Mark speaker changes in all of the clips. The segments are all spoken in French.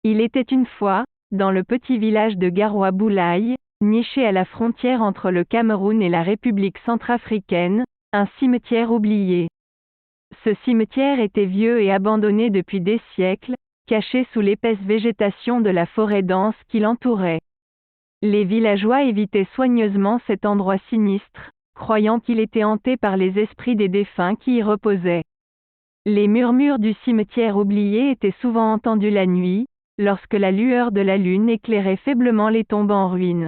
Speaker 1: Il était une fois, dans le petit village de Garoua-Boulaye, niché à la frontière entre le Cameroun et la République centrafricaine, un cimetière oublié. Ce cimetière était vieux et abandonné depuis des siècles, caché sous l'épaisse végétation de la forêt dense qui l'entourait. Les villageois évitaient soigneusement cet endroit sinistre, croyant qu'il était hanté par les esprits des défunts qui y reposaient. Les murmures du cimetière oublié étaient souvent entendus la nuit, lorsque la lueur de la lune éclairait faiblement les tombes en ruine.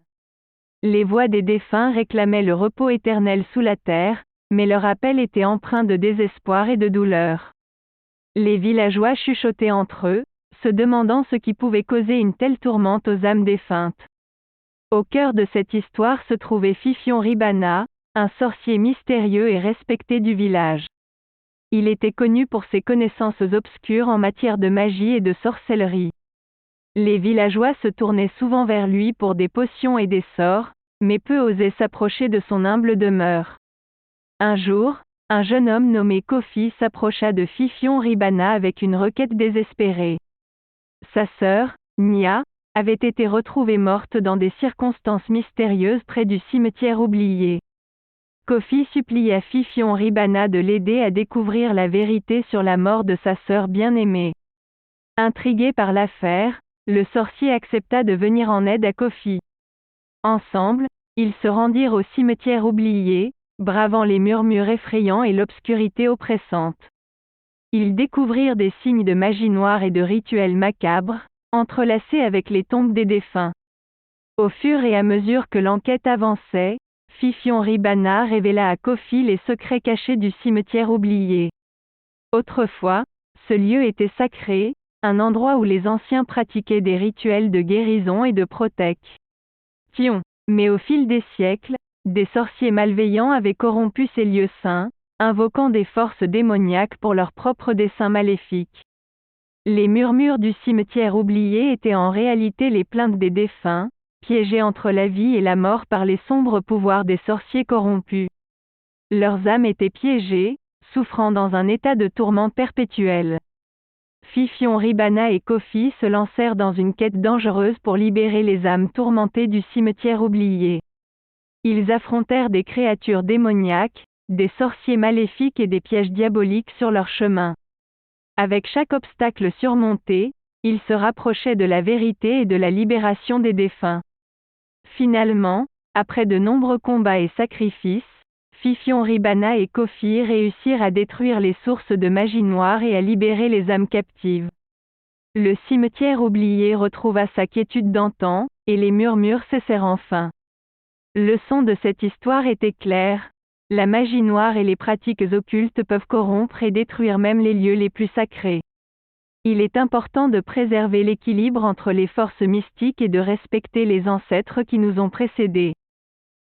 Speaker 1: Les voix des défunts réclamaient le repos éternel sous la terre, mais leur appel était empreint de désespoir et de douleur. Les villageois chuchotaient entre eux, se demandant ce qui pouvait causer une telle tourmente aux âmes défuntes. Au cœur de cette histoire se trouvait Fifion Ribana, un sorcier mystérieux et respecté du village. Il était connu pour ses connaissances obscures en matière de magie et de sorcellerie. Les villageois se tournaient souvent vers lui pour des potions et des sorts, mais peu osaient s'approcher de son humble demeure. Un jour, un jeune homme nommé Kofi s'approcha de Fifion Ribana avec une requête désespérée. Sa sœur, Nia, avait été retrouvée morte dans des circonstances mystérieuses près du cimetière oublié. Kofi supplia Fifion Ribana de l'aider à découvrir la vérité sur la mort de sa sœur bien-aimée. Intrigué par l'affaire, le sorcier accepta de venir en aide à Kofi. Ensemble, ils se rendirent au cimetière oublié, bravant les murmures effrayants et l'obscurité oppressante. Ils découvrirent des signes de magie noire et de rituels macabres, entrelacés avec les tombes des défunts. Au fur et à mesure que l'enquête avançait, Fifion Ribana révéla à Kofi les secrets cachés du cimetière oublié. Autrefois, ce lieu était sacré, un endroit où les anciens pratiquaient des rituels de guérison et de protection. Mais au fil des siècles, des sorciers malveillants avaient corrompu ces lieux saints, invoquant des forces démoniaques pour leurs propres desseins maléfiques. Les murmures du cimetière oublié étaient en réalité les plaintes des défunts, piégés entre la vie et la mort par les sombres pouvoirs des sorciers corrompus. Leurs âmes étaient piégées, souffrant dans un état de tourment perpétuel. Fifion Ribana et Kofi se lancèrent dans une quête dangereuse pour libérer les âmes tourmentées du cimetière oublié. Ils affrontèrent des créatures démoniaques, des sorciers maléfiques et des pièges diaboliques sur leur chemin. Avec chaque obstacle surmonté, ils se rapprochaient de la vérité et de la libération des défunts. Finalement, après de nombreux combats et sacrifices, Fifion Ribana et Kofi réussirent à détruire les sources de magie noire et à libérer les âmes captives. Le cimetière oublié retrouva sa quiétude d'antan, et les murmures cessèrent enfin. Le son de cette histoire était clair. La magie noire et les pratiques occultes peuvent corrompre et détruire même les lieux les plus sacrés. Il est important de préserver l'équilibre entre les forces mystiques et de respecter les ancêtres qui nous ont précédés.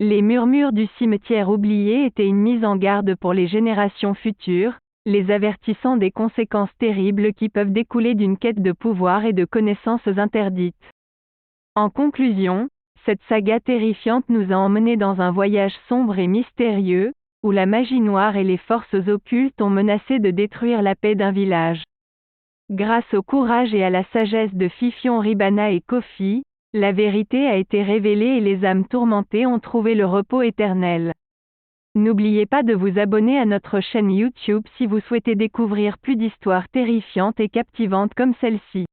Speaker 1: Les murmures du cimetière oublié étaient une mise en garde pour les générations futures, les avertissant des conséquences terribles qui peuvent découler d'une quête de pouvoir et de connaissances interdites. En conclusion, cette saga terrifiante nous a emmenés dans un voyage sombre et mystérieux, où la magie noire et les forces occultes ont menacé de détruire la paix d'un village. Grâce au courage et à la sagesse de Fifion Ribana et Kofi, la vérité a été révélée et les âmes tourmentées ont trouvé le repos éternel. N'oubliez pas de vous abonner à notre chaîne YouTube si vous souhaitez découvrir plus d'histoires terrifiantes et captivantes comme celle-ci.